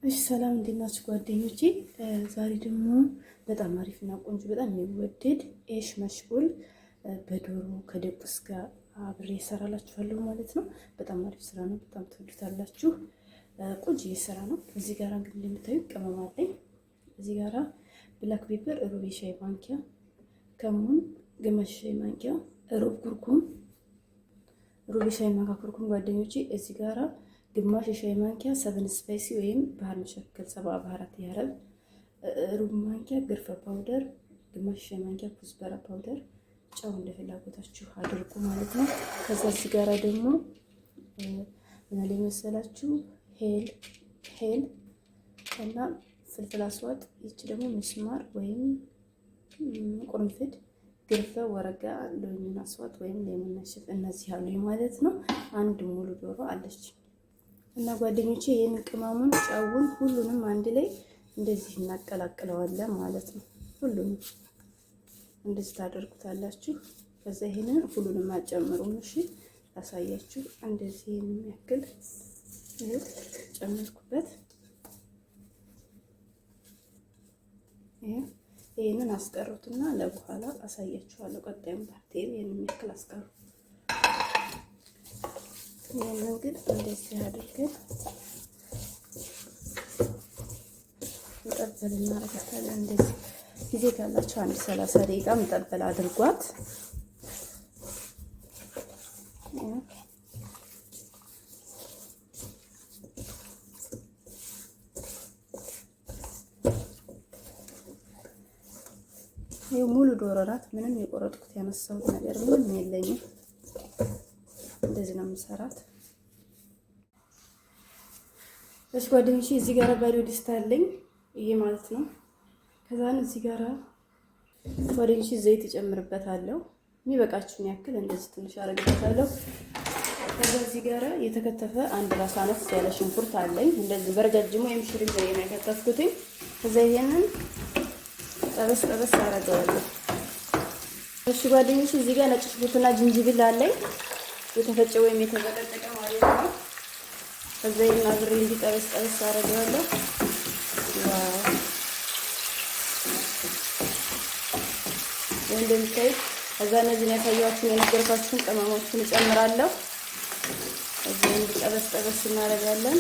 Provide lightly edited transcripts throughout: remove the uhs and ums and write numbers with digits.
እሺ ሰላም እንዴት ናችሁ ጓደኞቼ? ዛሬ ደግሞ በጣም አሪፍና ቆንጆ በጣም የሚወደድ ኤሽ መሽኡል በዶሮ ከደቁስ ጋር አብሬ እሰራላችኋለሁ ማለት ነው። በጣም አሪፍ ስራ ነው። በጣም ትወዱታላችሁ። ቆንጆ ስራ ነው። እዚህ ጋር እንግዲህ እንደምታዩት ቅመም አለኝ። እዚህ ጋር ብላክ ፔፐር ሩብ ሻይ ማንኪያ፣ ከሙን ግማሽ ሻይ ማንኪያ፣ ሩብ ኩርኩም ሩብ ሻይ ማንኪያ ኩርኩም ጓደኞቼ። እዚህ ጋር ግማሽ ሻይ ማንኪያ ሰቨን ስፓይሲ ወይም ባህር መሸከል 70 ባህራት ያረብ፣ ሩብ ማንኪያ ግርፈ ፓውደር፣ ግማሽ ሻይ ማንኪያ ኩዝበራ ፓውደር፣ ጨው እንደ ፍላጎታችሁ አድርጉ ማለት ነው። ከዛ እዚህ ጋር ደግሞ ምን ላይ መሰላችሁ ሄል እና ፍልፍል አስዋጥ፣ ይቺ ደግሞ ምስማር ወይም ቁርንፍድ፣ ግርፈ ወረጋ፣ ሎሚን አስዋጥ ወይም ሌሞን ነሽፍ፣ እነዚህ አሉ ማለት ነው። አንድ ሙሉ ዶሮ አለች እና ጓደኞቼ ይሄን ቅመሙን ጨውን ሁሉንም አንድ ላይ እንደዚህ እናቀላቅለዋለን ማለት ነው። ሁሉንም እንደዚህ ታደርጉታላችሁ። ከዛ ይሄንን ሁሉንም አጨምሩም። እሺ አሳያችሁ። እንደዚህ የሚያክል ጨመርኩበት። ይሄንን አስቀሩትና ለበኋላ አሳያችኋለሁ። ቀጣዩን ፓርት ይሄንን የሚያክል አስቀሩ። ይሄንን ግን እንደዚህ አድርገን መጠበል እናደርጋታለን። እንደዚህ ጊዜ ካላችሁ አንድ 30 ደቂቃ መጠበል አድርጓት። ይሄ ሙሉ ዶሮ ናት። ምንም የቆረጥኩት ያነሳሁት ነገር ምንም የለኝም። እንደዚህ ነው የምሰራት። እሺ ጓደኞቼ እዚህ ጋር ባዶ ድስት አለኝ ይሄ ማለት ነው። ከዛን እዚህ ጋር ጓደኞቼ ዘይት እጨምርበታለሁ። የሚበቃችሁን ያክል እንደዚህ ትንሽ አረግበታለሁ። ከዛ እዚህ ጋር የተከተፈ አንድ ራስ አነስ ያለ ሽንኩርት አለኝ። እንደዚህ በረጃጅሙ ወይም ሽሪም ነው የከተፍኩት። ከዛ ይሄንን ጠበስ ጠበስ አረጋለሁ። እሺ ጓደኞቼ እዚህ ጋር ነጭ ሽንኩርትና ዝንጅብል አለኝ የተፈጨ ወይም የተዘቀዘቀ ማለት ነው። ከዛ ይሄን አብሬ እንዲጠበስ ጠበስ አረጋለሁ። ዋው እንደምታዩት ከዛ እነዚህን ያሳያችሁን የነገርኳችሁን ቅመሞችን እጨምራለሁ። እዚህ እንዲጠበስ ጠበስ እናደርጋለን።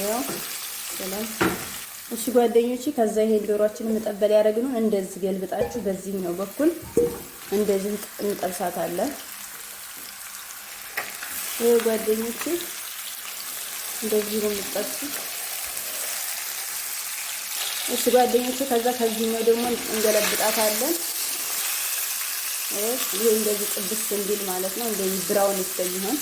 ያው ሰላም። እሺ ጓደኞቼ ከዛ ይሄን ዶሮአችንን መጠበል ያደረግነው እንደዚህ ገልብጣችሁ በዚህኛው በኩል እንደዚህ እንጠብሳታለን። ይሄ ጓደኞቼ እንደዚህ ነው የምጠብሱት። እሺ ጓደኞቼ ከዛ ከዚህኛው ደግሞ እንገለብጣታለን። ይሄ እንደዚህ ጥብስ እንዲል ማለት ነው። እንደዚህ ብራውን እስከሚሆን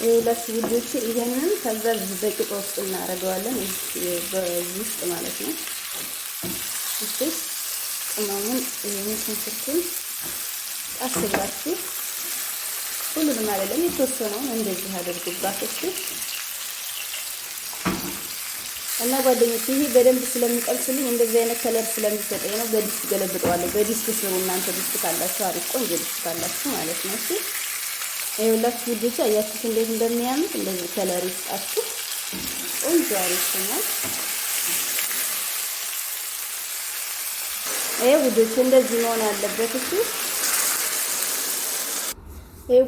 ሁለት ልጆች ይሄንን ከዛ በቂጦ ውስጥ እናደርገዋለን። በዚህ ውስጥ ማለት ነው። እሺ ቅመሙን ይሄንን ሽንኩርቱን ቀስ ብላችሁ ሁሉንም አይደለም የተወሰነውን እንደዚህ አድርጉባት። እሺ እና ጓደኞቼ ይሄ በደንብ ስለሚቀልስልኝ እንደዚህ አይነት ከለር ስለሚሰጠኝ ነው በዲስት ገለብጠዋለሁ። በዲስት ስሩ እናንተ ዲስት ካላችሁ አሪፍ ቆንጆ ዲስት ካላችሁ ማለት ነው። እሺ ይኸውላችሁ ልጆች አያችሁት እንዴት እንደሚያምር እንደዚህ ከለር ይስጣችሁ። ቆንጆ አሪፍ ነው። ልጆች እንደዚህ መሆን አለበት። እሺ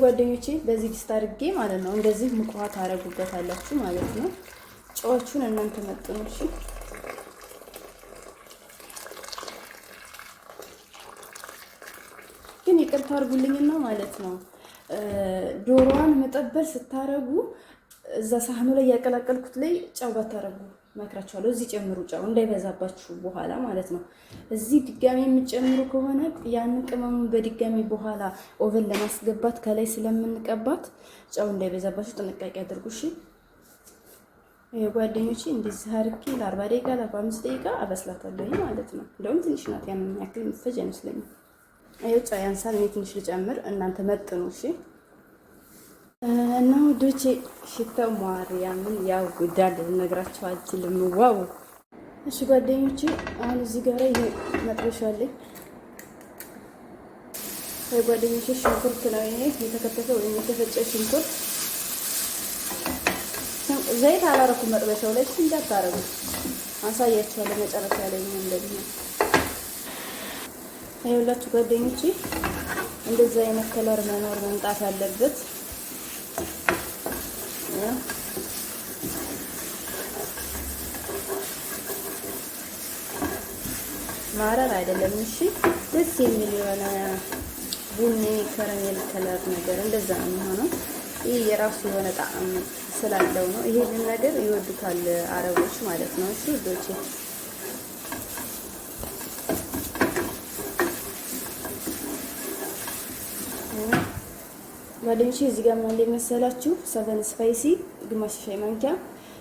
ጓደኞቼ በዚህ ድስት አድርጌ ማለት ነው እንደዚህ ሙቅ ውሃ ታረጉበታላችሁ ማለት ነው። ጨዎቹን እናንተ መጥኑ። እሺ ግን ይቅርታ አድርጉልኝና ማለት ነው ዶሮዋን መጠበል ስታረጉ እዛ ሳህኑ ላይ ያቀላቀልኩት ላይ ጨው ባታረጉ መክራችኋለሁ። እዚህ ጨምሩ ጨው እንዳይበዛባችሁ በኋላ ማለት ነው። እዚህ ድጋሚ የምትጨምሩ ከሆነ ያንን ቅመሙን በድጋሚ በኋላ ኦቨን ለማስገባት ከላይ ስለምንቀባት ጨው እንዳይበዛባችሁ ጥንቃቄ አድርጉ። እሺ ጓደኞቼ እንደዚህ አድርጌ ለ40 ደቂቃ ለ45 ደቂቃ አበስላታለሁ ማለት ነው። እንደውም ትንሽ ናት፣ ያንን ያክል የምትፈጅ አይመስለኝም። ጨው ያንሳል። እኔ ትንሽ ልጨምር፣ እናንተ መጥኑ። እሺ እና ውዶቼ ሽታው ማርያምን ያው ጉዳል ልነግራችሁ አልችልም። ዋው እሺ ጓደኞቼ አሁን እዚህ ጋር ይሄ መጥበሻ አለኝ። ጓደኞቼ ሽንኩርት ነው ይሄ የተከተፈ ወይም የተፈጨ ሽንኩርት። ዘይት አላረኩም መጥበሻው ላይ እንዳታረጉ፣ አሳያችኋለሁ መጨረሻ ላይ ምን እንደሚሆን። ይኸውላችሁ ጓደኞቼ እንደዚህ አይነት ከለር መኖር መምጣት አለበት። ማረር አይደለም። እሺ ደስ የሚል የሆነ ቡኒ ከረሜል ከለር ነገር እንደዛ ነው የሚሆነው። ይሄ የራሱ የሆነ ጣዕም ስላለው ነው። ይሄንን ነገር ይወዱታል አረቦች ማለት ነው። እሺ ውዶቼ ጓደኞቼ እዚህ ጋር ምን እንደመሰላችሁ 7 ስፓይሲ ግማሽ ሻይ ማንኪያ፣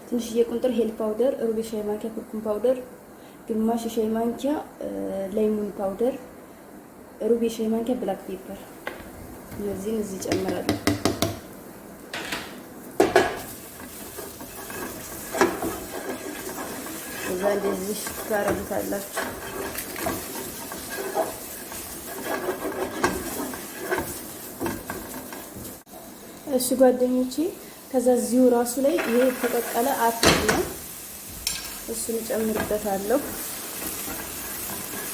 ትንሽዬ ቁንጥር ሄል ፓውደር፣ ሩብ ሻይ ማንኪያ ኩርኩም ፓውደር፣ ግማሽ ሻይ ማንኪያ ሌሞን ፓውደር፣ ሩብ ሻይ ማንኪያ ብላክ ፔፐር። እነዚህን እዚህ ጨምራለሁ። እዛ እንደዚህ ታረጉታላችሁ። እሺ ጓደኞቼ ከዛ እዚሁ ራሱ ላይ ይሄ የተቀቀለ አተር ነው፣ እሱን ጨምርበታለሁ።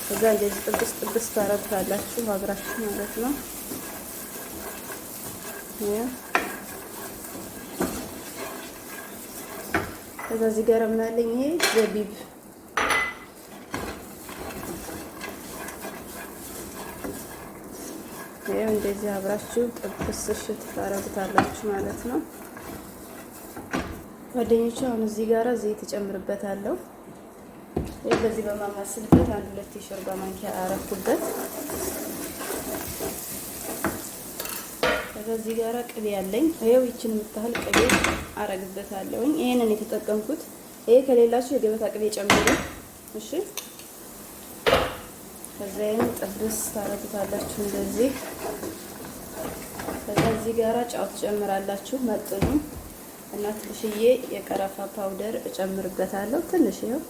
ከዛ እንደዚህ ጥብስ ጥብስ ታረጉታላችሁ አብራችሁ ማለት ነው። ከዛ እዚህ ጋር ምን አለኝ ይሄ ዘቢብ ይሄው እንደዚህ አብራችሁ ጥብስ እሽት ታረጉታላችሁ ማለት ነው። ጓደኞቼ አሁን እዚህ ጋር ዘይት እጨምርበታለሁ። ይሄ በዚህ በማማስልበት 1-2 የሾርባ ማንኪያ አረኩበት። ከዛ እዚህ ጋር ቅቤ ያለኝ ይሄው ይችን የምታህል ቅቤ አረግበታለሁ። ይሄንን የተጠቀምኩት። ይሄ ከሌላችሁ የገበታ ቅቤ ጨምሩ። እሺ ከዛ ይሄን ጥብስ ታረጉታላችሁ እንደዚህ። ከዛ እዚህ ጋር ጫው ትጨምራላችሁ መጥኑ እና ትንሽዬ የቀረፋ ፓውደር እጨምርበታለሁ። ትንሽ ይኸው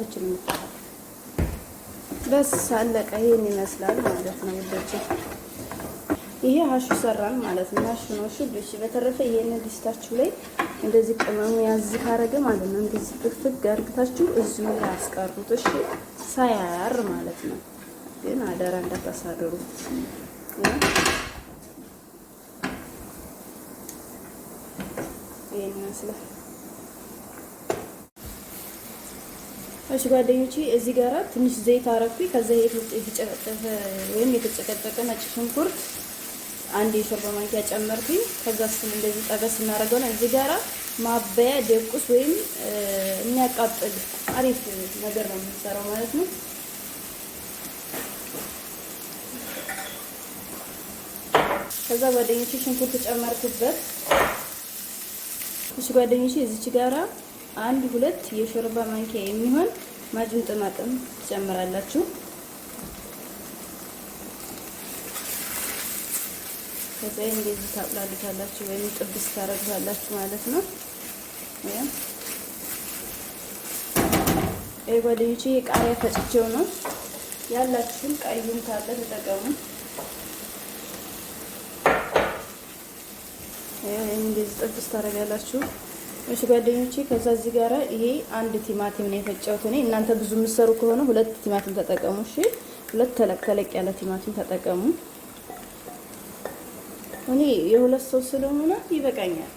እቺን ምታል በስ አለቀ። ይሄን ይመስላል ማለት ነው ውዶቼ። ይሄ ሀሹ ሰራን ማለት ነው። ሀሹ ነው እሺ ውዶቼ። በተረፈ ይሄንን ዲስታችሁ ላይ እንደዚህ ቅመሙ ያዝ ካረገ ማለት ነው እንደዚህ ፍግፍግ አድርጋችሁ እዚሁ ላይ አስቀሩት። እሺ ሳያር ማለት ነው። ግን አደራ እንዳታሳድሩ። ይሄን ይመስላል። እሺ ጓደኞቼ እዚህ ጋራ ትንሽ ዘይት አረኩኝ። ከዛ የተጨቀጨቀ ወይም የተጨቀጨቀ ነጭ ሽንኩርት 1 የሾርባ ማንኪያ ጨመርኩኝ። ከዛ እሱን እንደዚህ ጠበስ እናደርገው ነው። እዚህ ጋራ ማበያ ደቁስ ወይም የሚያቃጥል አሪፍ ነገር ነው የምንሰራው ማለት ነው። ከዛ ጓደኞቼ ሽንኩርት ጨመርኩበት። እሺ ጓደኞቼ እዚች ጋራ 1-2 የሾርባ ማንኪያ የሚሆን ማጅን ጥማጥም ትጨምራላችሁ። ከዛ እንደዚህ ታጥላላችሁ ወይም ጥብስ ታረጋላችሁ ማለት ነው። ጓደኞቼ ቃሪያ ፈጭቼው ነው ያላችሁን ቀዩን ካለ ተጠቀሙ። እንደዚህ ጥብስ ታረጋላችሁ። እሺ ጓደኞቼ ከዛ እዚህ ጋራ ይሄ 1 ቲማቲም ነው የፈጨሁት እኔ። እናንተ ብዙ የምትሰሩ ከሆነ 2 ቲማቲም ተጠቀሙ። እሺ 2 ተለቅ ያለ ቲማቲም ተጠቀሙ። እኔ የ2 ሰው ስለሆነ ይበቃኛል።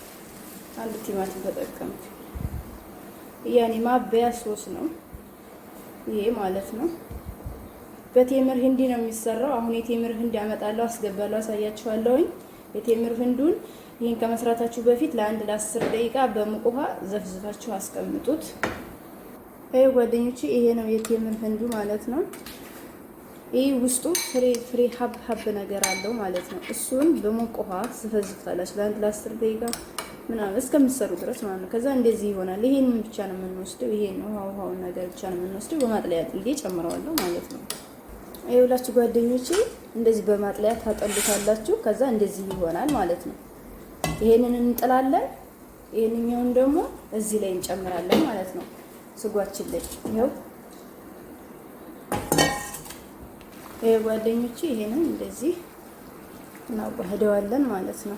1 ቲማቲም ተጠቀምኩ። ያኔ ማበያ ሶስ ነው ይሄ ማለት ነው። በቴምር ህንዲ ነው የሚሰራው። አሁን የቴምር ህንዲ አመጣለሁ፣ አስገባለሁ፣ አሳያችኋለሁኝ። የቴምር ህንዱን ይሄን ከመስራታችሁ በፊት ለ10 ደቂቃ በሙቅ ውሃ ዘፍዝፋችሁ አስቀምጡት። ይሄ ጓደኞቼ ይሄ ነው የቴምር ህንዱ ማለት ነው። ይሄ ውስጡ ፍሬ ሀብ ነገር አለው ማለት ነው። እሱን በሙቅ ውሃ ዘፍዝፋላችሁ ለ10 ደቂቃ ምናምን እስከምትሰሩ ድረስ ማለት ነው። ከዛ እንደዚህ ይሆናል። ይሄን ብቻ ነው የምንወስደው። ይሄን ውሃውን ነገር ብቻ ነው የምንወስደው። በማጥለያ ጥልዬ ጨምረዋለሁ ማለት ነው። ይኸውላችሁ ጓደኞቼ እንደዚህ በማጥለያ ታጠሉታላችሁ። ከዛ እንደዚህ ይሆናል ማለት ነው። ይሄንን እንጥላለን። ይሄንኛውን ደግሞ እዚህ ላይ እንጨምራለን ማለት ነው። ስጓችን ላይ ይኸው ጓደኞቼ ይሄንን እንደዚህ እናዋህደዋለን ማለት ነው።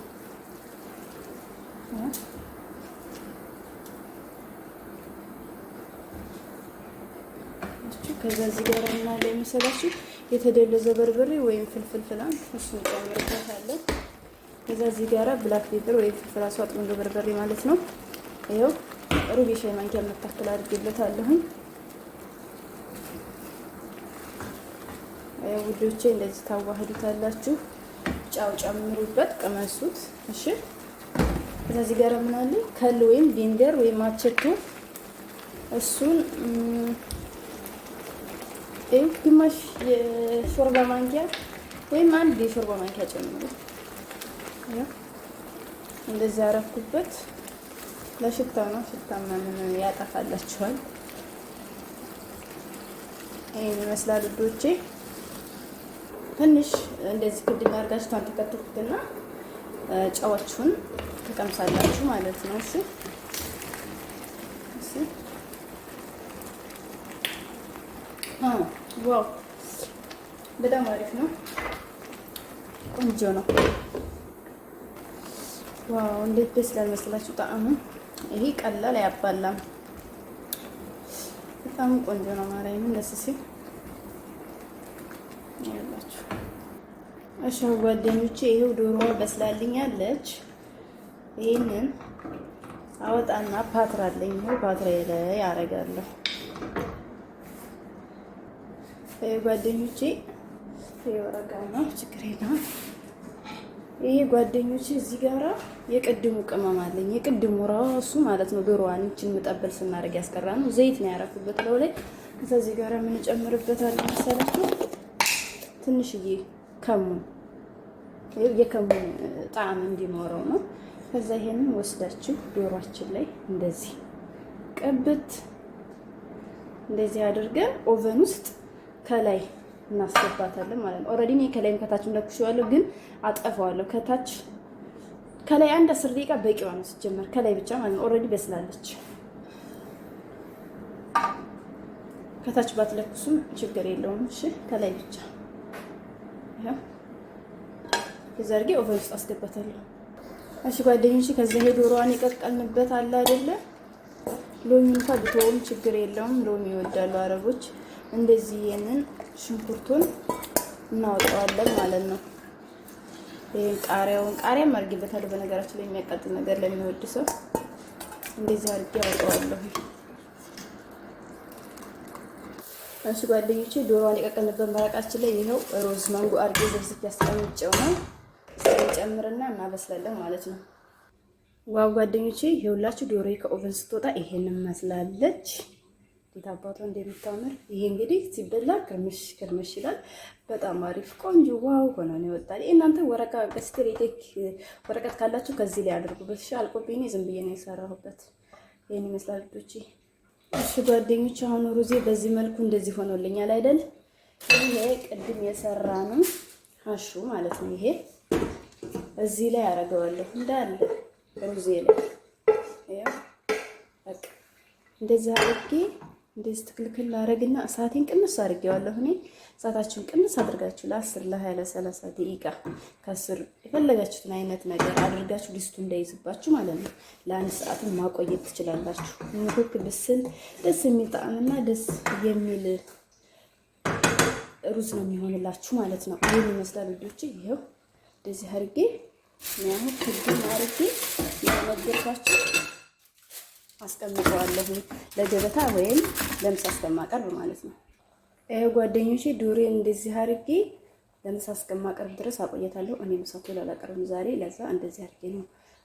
ከዛ እዚህ ጋር እና ለሚሰላችሁ የተደለዘ በርበሬ ወይም ፍልፍል ፍላን እሱን ጨምርበታለሁ። ከዛ እዚህ ጋር ብላክ ፔፐር ወይም ፍልፍል አስዋጥ መንገ በርበሬ ማለት ነው። ይኸው ሩብ የሻይ ማንኪያ መታከል አድርጌበታለሁኝ። ውዶቼ እንደዚህ ታዋህዱታላችሁ። ጫው ጨምሩበት፣ ቅመሱት። እሺ ከዛ እዚህ ጋር ምን አለ ከል ወይም ቪንገር ወይም አቸቶ እሱን ግማሽ የሾርባ ማንኪያ ወይም አንድ የሾርባ ማንኪያ ጨምሩ። እንደዚህ አረኩበት። ለሽታ ነው። ሽታ ምናምን ያጠፋላችኋል። ይሄን ይመስላል ውዶቼ። ትንሽ እንደዚህ ክድና አድርጋችሁ ታንተከትኩትና ጨዋችሁን ተቀምሳላችሁ ማለት ነው። እሺ ዋው በጣም አሪፍ ነው። ቆንጆ ነው። ዋው እንዴት ደስ ይላል መሰላችሁ ጣዕሙ። ይሄ ቀላል አያባላም። በጣም ቆንጆ ነው። ማርያምን ደስ ሲል ያላችሁ። እሺ ጓደኞቼ ይሄው ዶሮዋ በስላልኛለች። ይሄንን አወጣና ፓትራ አለኝ። ይሄው ፓትራዬ ላይ አደርጋለሁ። ጓደኞቼ የወረጋ ነው፣ ችግር የለውም። ይሄ ጓደኞቼ እዚህ ጋራ የቅድሙ ቅመም አለኝ። የቅድሙ ራሱ ማለት ነው ዶሮዋን እቺን መጠበል ስናደርግ ያስቀራ ነው። ዘይት ነው ያረኩበት ለው ላይ። እዚህ ጋራ ምን ጨምርበታለሁ መሰላችሁ? ትንሽዬ ከሙን፣ የከሙን ጣዕም እንዲኖረው ነው። ከዛ ይሄንን ወስዳችሁ ዶሮአችን ላይ እንደዚህ ቀብት እንደዚህ አድርገን ኦቨን ውስጥ ከላይ እናስገባታለን ማለት ነው። ኦልሬዲ እኔ ከላይም ከታችም ለኩሼዋለሁ፣ ግን አጠፋዋለሁ። ከላይ አንድ 10 ደቂቃ በቂዋ ነው ሲጀመር፣ ከላይ ብቻ ማለት ነው። ኦልሬዲ በስላለች። ከታች ባትለኩሱም ችግር የለውም። እሺ ከላይ ብቻ ያው ከዛርጌ ኦቨን ውስጥ አስገባታለሁ። እሺ ጓደኞቼ ከዛ ይሄ ዶሮዋን የቀቀልንበት አለ አይደለ? ሎሚ እንኳን ብትወውም ችግር የለውም። ሎሚ ይወዳሉ አረቦች። እንደዚህ ይሄንን ሽንኩርቱን እናወጣዋለን ማለት ነው። ይሄን ቃሪያም አድርጌበታለሁ። በነገራችን ላይ የሚያቃጥል ነገር ለሚወድ ሰው እንደዚህ አድርጌ አወጣዋለሁ። እሺ ጓደኞቼ ዶሮዋን የቀቀልንበት መረቃችን ላይ ይሄው ሮዝ ማንጎ አድርጌ ዝብዝብ ያስቀምጬው ነው። ጨምርና እናበስላለን ማለት ነው። ዋው ጓደኞቼ ይኸውላችሁ ዶሮዬ ከኦቨን ስትወጣ ይሄንን መስላለች። እንዴት አባቷ እንደምታምር! ይሄ እንግዲህ ሲበላ ክርምሽ ይላል። በጣም አሪፍ ቆንጆ ዋው ሆኖ ነው ይወጣል። እናንተ ወረቀት ካላችሁ ከዚህ ላይ አድርጉበት። እሺ አልቆብኝ ዝም ብዬ ነው የሰራሁበት። ይሄን ይመስላል ልጆቼ። እሺ ጓደኞቼ አሁን ሩዜ በዚህ መልኩ እንደዚህ ሆኖልኛል አይደል? ይሄ ቅድም የሰራነው ሀሹ ማለት ነው። ይሄ እዚህ ላይ አደርገዋለሁ እንዳለ ሩዜ ላይ ያው በቃ እንደዚህ አድርጌ እንደዚህ ትክልክል አረግና እሳቴን ቅንስ አድርጌዋለሁ። እኔ እሳታችሁን ቅንስ አድርጋችሁ ለ10 ለ20 ለ30 ደቂቃ ከስር የፈለጋችሁትን አይነት ነገር አድርጋችሁ ዲስቱ እንዳይዝባችሁ ማለት ነው። ለአንድ ሰዓት ማቆየት ትችላላችሁ። ምክክ ብስል ደስ የሚል ጣዕምና ደስ የሚል ሩዝ ነው የሚሆንላችሁ ማለት ነው። ይሄን ይመስላል ልጆች። ይሄው እንደዚህ አድርጌ ነው ክድን አድርጌ የነገርኳችሁ አስቀምጠዋለሁ ለገበታ ወይም ለምሳ እስከማቀርብ ማለት ነው። ጓደኞቼ ዶሮዬን እንደዚህ አድርጌ ለምሳ እስከማቀርብ ድረስ አቆየታለሁ። እኔ ምሳ ቶሎ አላቀርብም ዛሬ፣ ለዛ እንደዚህ አድርጌ ነው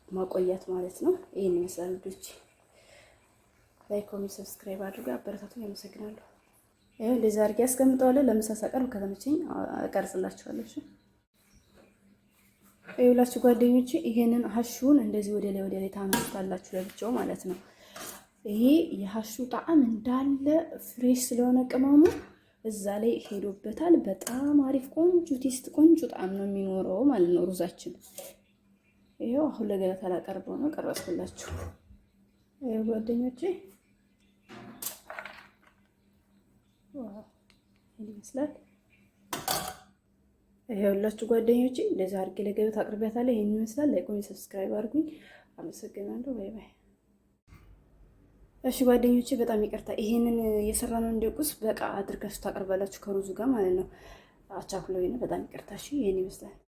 ማቆያት ማለት ነው። ይሄን ይመስላል ልጆች። ላይክ፣ ኮሜንት፣ ሰብስክራይብ አድርጉ፣ አበረታቱኝ። አመሰግናለሁ። ይሄ እንደዚህ አድርጌ አስቀምጠዋለሁ። ለምሳ ሳቀርብ ከተመቸኝ እቀርጽላችኋለሁ። እሺ ይኸውላችሁ ጓደኞቼ ይሄንን ሀሹን እንደዚህ ወደ ላይ ታነሱታላችሁ ለብቻው ማለት ነው። ይሄ የሀሹ ጣዕም እንዳለ ፍሬሽ ስለሆነ ቅመሙ እዛ ላይ ሄዶበታል። በጣም አሪፍ ቆንጆ ቴስት፣ ቆንጆ ጣዕም ነው የሚኖረው ማለት ነው ሩዛችን። ይሄው አሁን ለገበታ ላቀርበው ነው ቀረጽኩላችሁ። ይሄ ጓደኞቼ ይሄን ይመስላል። ይኸውላችሁ ጓደኞቼ እንደዚህ አድርጌ ለገበታ አቅርቢያታለሁ። ይሄን ይመስላል። ላይክ፣ ኮሜንት፣ ሰብስክራይብ አድርጉኝ። አመሰግናለሁ። ባይ ባይ። እሺ ጓደኞቼ በጣም ይቅርታ። ይሄንን የሰራነው እንደቁስ በቃ አድርጋችሁ ታቀርባላችሁ ከሩዙ ጋር ማለት ነው። አቻኩሎኝ ነው። በጣም ይቅርታ። እሺ ይሄን ይመስላል።